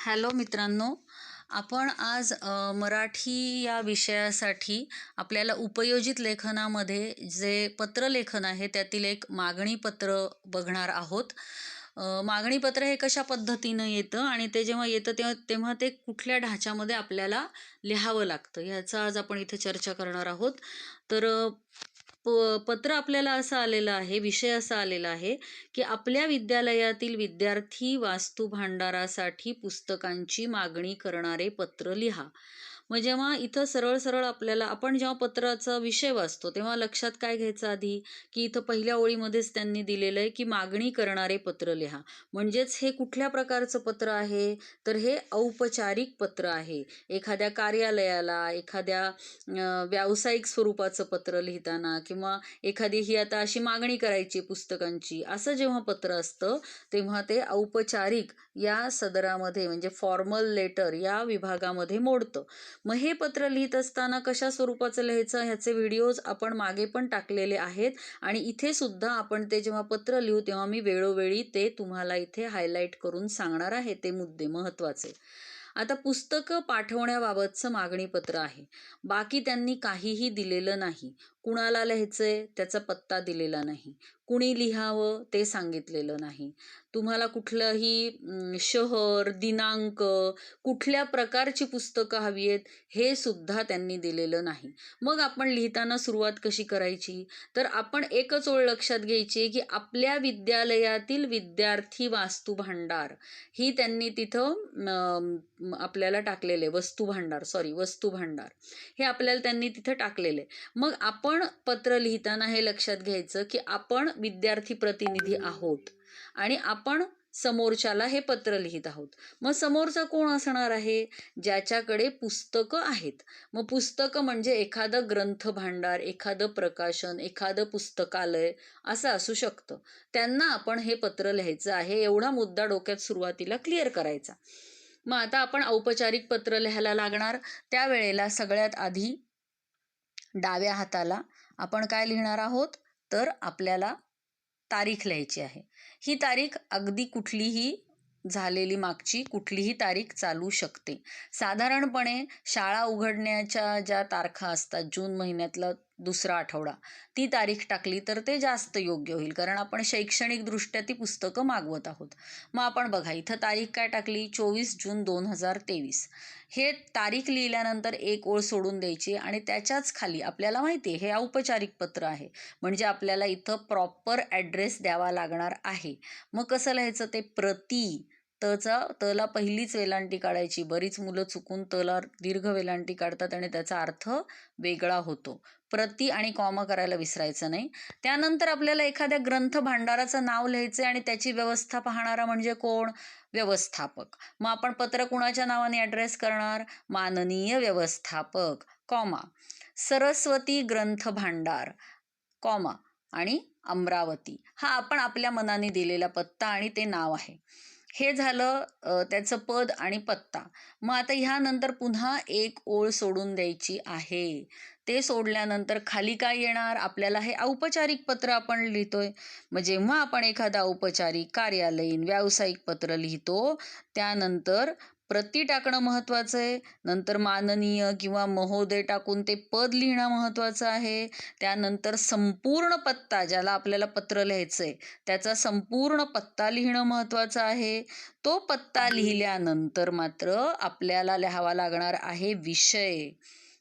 Hello मित्रांनो, आपण आज मराठी या विषयासाठी आपल्याला उपयोजित लेखनामध्ये जे पत्रलेखन आहे त्यातील एक मागणी पत्र बघणार आहोत. मागणी पत्र हे कशा पद्धतीनं येतं आणि ते जेव्हा येतं तेव्हा ते कुठल्या ढाच्यामध्ये आपल्याला लिहावं लागतं ह्याचा आज आपण इथे चर्चा करणार आहोत. तर पत्र आपल्याला असं आलेलं आहे, विषय असा आलेला आहे की आपल्या विद्यालयातील विद्यार्थी वास्तू भांडारासाठी पुस्तकांची मागणी करणारे पत्र लिहा. मग जेव्हा इथं सरळ सरळ आपल्याला आपण जेव्हा पत्राचा विषय वाचतो तेव्हा लक्षात काय घ्यायचं आधी की इथं पहिल्या ओळीमध्येच त्यांनी दिलेलं आहे की मागणी करणारे पत्र लिहा. म्हणजेच हे कुठल्या प्रकारचं पत्र आहे, तर हे औपचारिक पत्र आहे. एखाद्या कार्यालयाला, एखाद्या व्यावसायिक स्वरूपाचं पत्र लिहिताना किंवा एखादी ही आता अशी मागणी करायची पुस्तकांची असं जेव्हा पत्र असतं तेव्हा ते औपचारिक या सदरामध्ये म्हणजे फॉर्मल लेटर या विभागामध्ये मोडतं. मग हे पत्र लिहित असताना कशा स्वरूपाचं लिहायचं ह्याचे व्हिडिओज आपण मागे पण टाकलेले आहेत आणि इथे सुद्धा आपण ते जेव्हा पत्र लिहू तेव्हा मी वेळोवेळी ते तुम्हाला इथे हायलाईट करून सांगणार आहे ते मुद्दे महत्त्वाचे. आता पुस्तकं पाठवण्याबाबतचं मागणीपत्र आहे. बाकी त्यांनी काहीही दिलेलं नाही. कुणाला लिहायचंय त्याचा पत्ता दिलेला नाही. कुणी लिहावं ते सांगितलेलं नाही. तुम्हाला कुठलंही शहर, दिनांक, कुठल्या प्रकारची पुस्तकं हवी आहेत हे सुद्धा त्यांनी दिलेलं नाही. मग आपण लिहिताना सुरुवात कशी करायची, तर आपण एकच ओळ लक्षात घ्यायची की आपल्या विद्यालयातील विद्यार्थी वास्तू भांडार ही त्यांनी तिथं आपल्याला टाकलेले वस्तू भांडार हे आपल्याला त्यांनी तिथं टाकलेले. मग आपण पत्र लिहिताना हे लक्षात घ्यायचं की आपण विद्यार्थी प्रतिनिधी आहोत आणि आपण समोरच्याला हे पत्र लिहित आहोत. मग समोरचा कोण असणार आहे, ज्याच्याकडे पुस्तकं आहेत. मग पुस्तकं म्हणजे एखादं ग्रंथ भांडार, एखादं प्रकाशन, एखादं पुस्तकालय असं असू शकतं. त्यांना आपण हे पत्र लिहायचं आहे, एवढा मुद्दा डोक्यात सुरुवातीला क्लिअर करायचा. मग आता आपण औपचारिक पत्र लिहायला लागणार. त्यावेळेला सगळ्यात आधी डाव्या हाताला आपण काय लिहिणार आहोत, तर आपल्याला तारीख लिहायची आहे. ही तारीख अगदी कुठलीही झालेली मागची कुठलीही तारीख चालू शकते. साधारणपणे शाळा उघडण्याच्या ज्या तारखा असतात जून महिन्यातला दुसरा आठवडा ती तारीख टाकली तर ते जास्त योग्य होईल, कारण आपण शैक्षणिकदृष्ट्या ती पुस्तकं मागवत आहोत. मग आपण बघा इथं तारीख काय टाकली, 24 जून 2023. हे तारीख लिहिल्यानंतर एक ओळ सोडून द्यायची आणि त्याच्याच खाली आपल्याला माहिती आहे हे औपचारिक पत्र आहे म्हणजे आपल्याला इथं प्रॉपर ॲड्रेस द्यावा लागणार आहे. मग कसं लिहायचं ते, प्रति तला पहिलीच वेलांटी काढायची. बरीच मुलं चुकून तला दीर्घ वेलांटी काढतात आणि त्याचा अर्थ वेगळा होतो. प्रति आणि कॉमा करायला विसरायचं नाही. त्यानंतर आपल्याला एखाद्या ग्रंथ भांडाराचं नाव लिहायचं आणि त्याची व्यवस्था पाहणारा म्हणजे कोण, व्यवस्थापक. मग आपण पत्र कुणाच्या नावाने ॲड्रेस करणार, माननीय व्यवस्थापक, कॉमा, सरस्वती ग्रंथ भांडार, कॉमा आणि अमरावती. हा आपण आपल्या मनाने दिलेला पत्ता आणि ते नाव आहे. हे झालं त्याचं पद आणि पत्ता. मग आता ह्यानंतर पुन्हा एक ओळ सोडून द्यायची आहे. ते सोडल्यानंतर खाली काय येणार, आपल्याला हे औपचारिक पत्र आपण लिहितोय. मग जेव्हा आपण एखादा औपचारिक कार्यालयीन व्यावसायिक पत्र लिहितो त्यानंतर प्रति टाकणं महत्त्वाचं आहे. नंतर माननीय किंवा महोदय टाकून ते पद लिहिणं महत्त्वाचं आहे. त्यानंतर संपूर्ण पत्ता, ज्याला आपल्याला पत्र लिहायचं आहे त्याचा संपूर्ण पत्ता लिहिणं महत्त्वाचं आहे. तो पत्ता लिहिल्यानंतर मात्र आपल्याला लिहावा लागणार आहे विषय.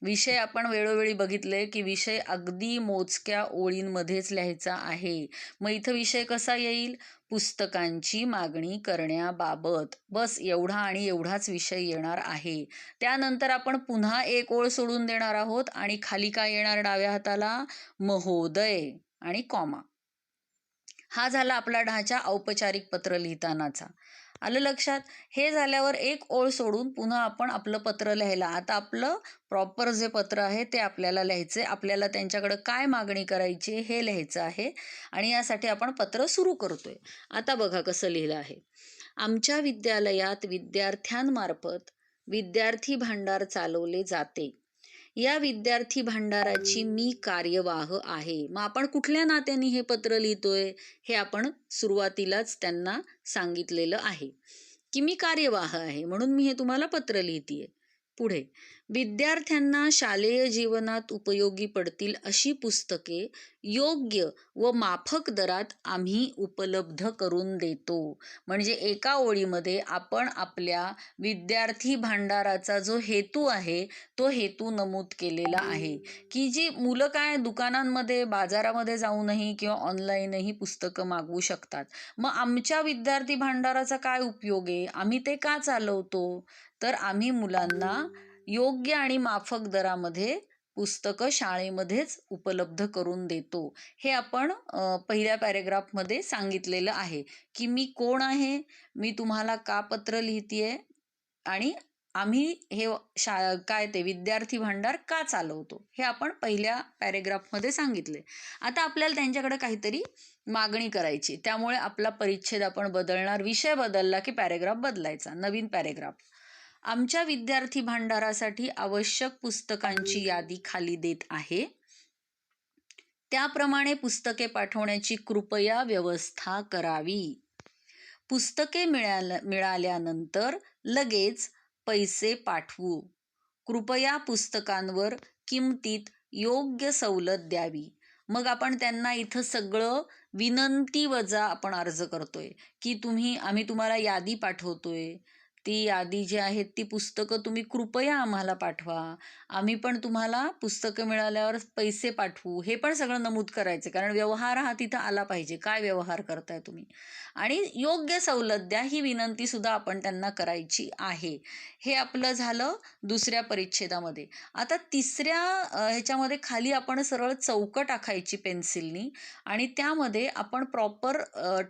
विषय आपण वेळोवेळी बघितले की विषय अगदी मोजक्या ओळींमध्येच लिहायचा आहे. मग इथं विषय कसा येईल, पुस्तकांची मागणी करण्याबाबत, बस एवढा आणि एवढाच विषय येणार आहे. त्यानंतर आपण पुन्हा एक ओळ सोडून देणार आहोत आणि खाली काय येणार डाव्या हाताला, महोदय आणि कॉमा. हा झाला आपला ढाचा औपचारिक पत्र लिहितानाचा. आलं लक्षात. हे झाल्यावर एक ओळ सोडून पुन्हा आपण आपलं पत्र लिहायला, आता आपलं प्रॉपर जे पत्र आहे ते आपल्याला लिहायचे. आपल्याला त्यांच्याकडं काय मागणी करायची हे लिहायचं आहे आणि यासाठी आपण पत्र सुरू करतोय. आता बघा कसं लिहिलं आहे. आमच्या विद्यालयात विद्यार्थ्यांमार्फत विद्यार्थी भांडार चालवले जाते. या विद्यार्थी भांडाराची मी कार्यवाह आहे. मग आपण कुठल्या नात्याने हे पत्र लिहितोय हे आपण सुरुवातीलाच त्यांना सांगितलेलं आहे की मी कार्यवाह आहे म्हणून मी हे तुम्हाला पत्र लिहितेय. पुढे, विद्यार्थ्यांना शालेय जीवनात उपयोगी पडतील अशी पुस्तके योग्य व माफक दरात आम्ही उपलब्ध करून देतो. म्हणजे एका ओळीमध्ये आपण आपल्या विद्यार्थी भांडाराचा जो हेतू आहे तो हेतू नमूद केलेला आहे, की जी मुलं काय दुकानांमध्ये बाजारामध्ये जाऊनही किंवा ऑनलाईनही पुस्तकं मागवू शकतात. मग आमच्या विद्यार्थी भांडाराचा काय उपयोग आहे, आम्ही ते का चालवतो, तर आम्ही मुलांना योग्य आणि माफक दरामध्ये पुस्तकं शाळेमध्येच उपलब्ध करून देतो. हे आपण पहिल्या पॅरेग्राफमध्ये सांगितलेलं आहे, की मी कोण आहे, मी तुम्हाला का पत्र लिहितेय आणि आम्ही हे काय ते विद्यार्थी भांडार का चालवतो हे आपण पहिल्या पॅरेग्राफमध्ये सांगितले. आता आपल्याला त्यांच्याकडे काहीतरी मागणी करायची, त्यामुळे आपला परिच्छेद आपण बदलणार. विषय बदलला की पॅरेग्राफ बदलायचा. नवीन पॅरेग्राफ. आमच्या विद्यार्थी भांडारासाठी आवश्यक पुस्तकांची यादी खाली देत आहे. त्याप्रमाणे पुस्तके पाठवण्याची कृपया व्यवस्था करावी. पुस्तके मिळाल्यानंतर लगेच पैसे पाठवू. कृपया पुस्तकांवर किमतीत योग्य सवलत द्यावी. मग आपण त्यांना इथं सगळं विनंती वजा आपण अर्ज करतोय, की आम्ही तुम्हाला यादी पाठवतोय. ती यादी जी आहेत ती पुस्तकं तुम्ही कृपया आम्हाला पाठवा. आम्ही पण तुम्हाला पुस्तकं मिळाल्यावर पैसे पाठवू. हे पण सगळं नमूद करायचं, कारण व्यवहार हा तिथं आला पाहिजे. काय व्यवहार करताय तुम्ही, आणि योग्य सवलत द्या ही विनंती सुद्धा आपण त्यांना करायची आहे. हे आपलं झालं दुसऱ्या परिच्छेदामध्ये. आता तिसऱ्या ह्याच्यामध्ये खाली आपण सरळ चौकट टाकायची पेन्सिलनी आणि त्यामध्ये आपण प्रॉपर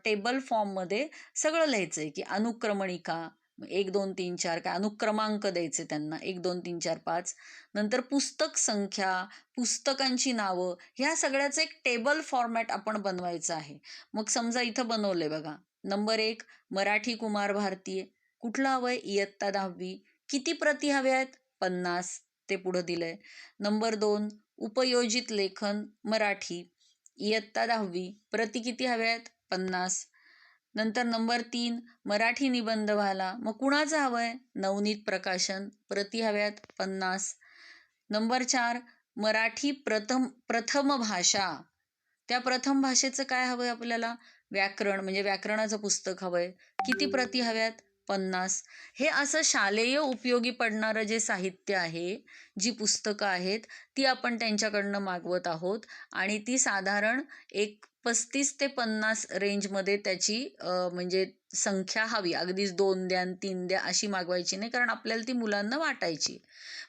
टेबल फॉर्ममध्ये सगळं लिहायचं आहे, की अनुक्रमणिका 1 2 3 4 काय अनुक्रमांक द्यायचे त्यांना 1 2 3 4 5, नंतर पुस्तक संख्या, पुस्तकांची नावं, ह्या सगळ्याचं एक टेबल फॉर्मॅट आपण बनवायचं आहे. मग समजा इथं बनवलंय बघा. नंबर 1 मराठी कुमार भारती. कुठलं हवंय? इयत्ता 10वी. किती प्रती हव्या आहेत? 50. ते पुढं दिलंय. नंबर 2 उपयोजित लेखन मराठी, इयत्ता 10वी. प्रती किती हव्या आहेत? 50. नंतर नंबर 3 मराठी निबंध वाला. मग कुणाचं हवंय? नवनीत प्रकाशन. प्रती हव्यात 50. नंबर 4 मराठी प्रथम भाषा. त्या प्रथम भाषेचं काय हवंय आपल्याला? व्याकरण, म्हणजे व्याकरणाचं पुस्तक हवंय. किती प्रती हव्यात? 50. हे असं शालेय उपयोगी पडणारं जे साहित्य आहे, जी पुस्तकं आहेत ती आपण त्यांच्याकडनं मागवत आहोत आणि ती साधारण एक 35 ते 50 रेंजमध्ये त्याची म्हणजे संख्या हवी. अगदीच 2 द्या 3 द्या अशी मागवायची नाही, कारण आपल्याला ती मुलांना वाटायची.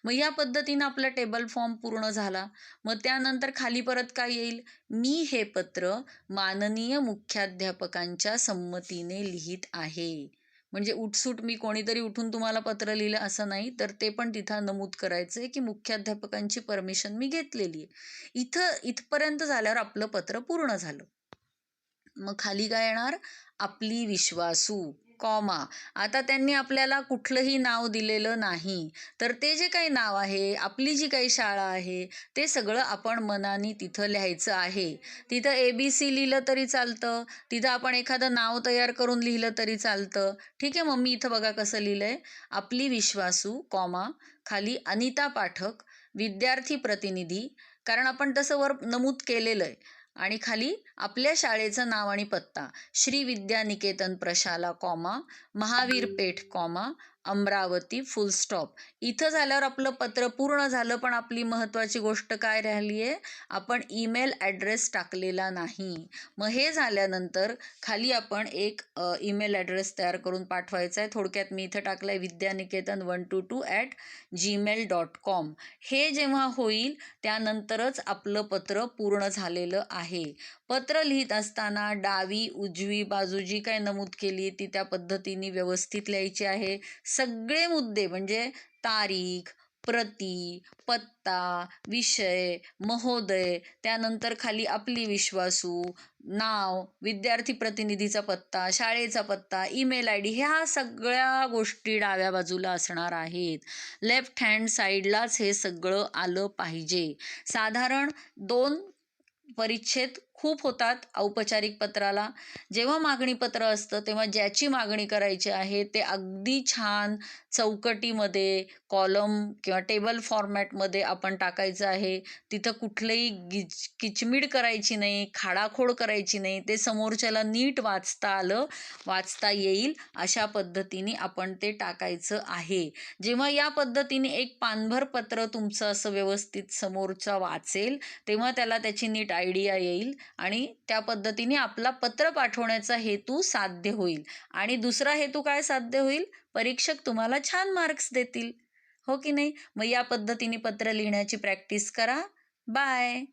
मग या पद्धतीनं आपला टेबल फॉर्म पूर्ण झाला. मग त्यानंतर खाली परत काय येईल? मी हे पत्र माननीय मुख्याध्यापकांच्या संमतीने लिहित आहे. म्हणजे उठसूट मी कोणीतरी उठून तुम्हाला पत्र लिहिलं असं नाही, तर ते पण तिथं नमूद करायचंय की मुख्याध्यापकांची परमिशन मी घेतलेली आहे. इथपर्यंत झाल्यावर आपलं पत्र पूर्ण झालं. मग खाली काय येणार? आपली विश्वासू, कॉमा. आता त्यांनी आपल्याला कुठलंही नाव दिलेलं नाही, तर ते जे काही नाव आहे, आपली जी काही शाळा आहे, ते सगळं आपण मनाने तिथं लिहायचं आहे. तिथं ABC लिहिलं तरी चालतं, तिथं आपण एखादं नाव तयार करून लिहिलं तरी चालतं. ठीक आहे. मग मी इथं बघा कसं लिहिलंय. आपली विश्वासू, कॉमा, खाली अनिता पाठक, विद्यार्थी प्रतिनिधी, कारण आपण तसं वर नमूद केलेलं आहे, आणि खाली आपल्या शाळेचं नाव आणि पत्ता, श्री विद्या निकेतन प्रशाला, कॉमा, महावीर पेठ, कॉमा, अमरावती, फुल स्टॉप. इथं झाल्यावर आपलं पत्र पूर्ण झालं. पण आपली महत्त्वाची गोष्ट काय राहिली आहे? आपण ईमेल ॲड्रेस टाकलेला नाही. मग हे झाल्यानंतर खाली आपण एक ईमेल ॲड्रेस तयार करून पाठवायचा आहे. थोडक्यात मी इथं टाकलं आहे vidyaniketan122@gmail.com. हे जेव्हा होईल त्यानंतरच आपलं पत्र पूर्ण झालेलं आहे. पत्र लिहित असताना डावी उजवी बाजू जी काय नमूद केली ती त्या पद्धतीने व्यवस्थित लिहायची आहे. सगळे मुद्दे म्हणजे तारीख, प्रती, पत्ता, विषय, महोदय, त्यानंतर खाली आपली विश्वासू, नाव, विद्यार्थी प्रतिनिधीचा पत्ता, शाळेचा पत्ता, ईमेल ID, ह्या सगळ्या गोष्टी डाव्या बाजूला असणार आहेत. लेफ्ट हँड साईडलाच हे सगळं आलं पाहिजे. साधारण 2 परिच्छेद खूप होतात औपचारिक पत्राला. जेव्हा मागणी पत्र असतं तेव्हा ज्याची मागणी करायची आहे ते अगदी छान चौकटीमध्ये, कॉलम किंवा टेबल फॉर्मॅटमध्ये आपण टाकायचं आहे. तिथं कुठलंही किचमीड करायची नाही, खाडाखोड करायची नाही. ते समोरच्याला नीट वाचता आलं, वाचता येईल अशा पद्धतीने आपण ते टाकायचं आहे. जेव्हा या पद्धतीने एक पानभर पत्र तुमचं असं व्यवस्थित समोरचा वाचेल, तेव्हा त्याला त्याची नीट आयडिया येईल आणि त्या पद्धतीने आपला पत्र पाठवण्याचा हेतू साध्य होईल. आणि दुसरा हेतू काय साध्य होईल? परीक्षक तुम्हाला छान मार्क्स देतील. हो की नाही? मग या पद्धतीने पत्र लिहिण्याची प्रॅक्टिस करा. बाय.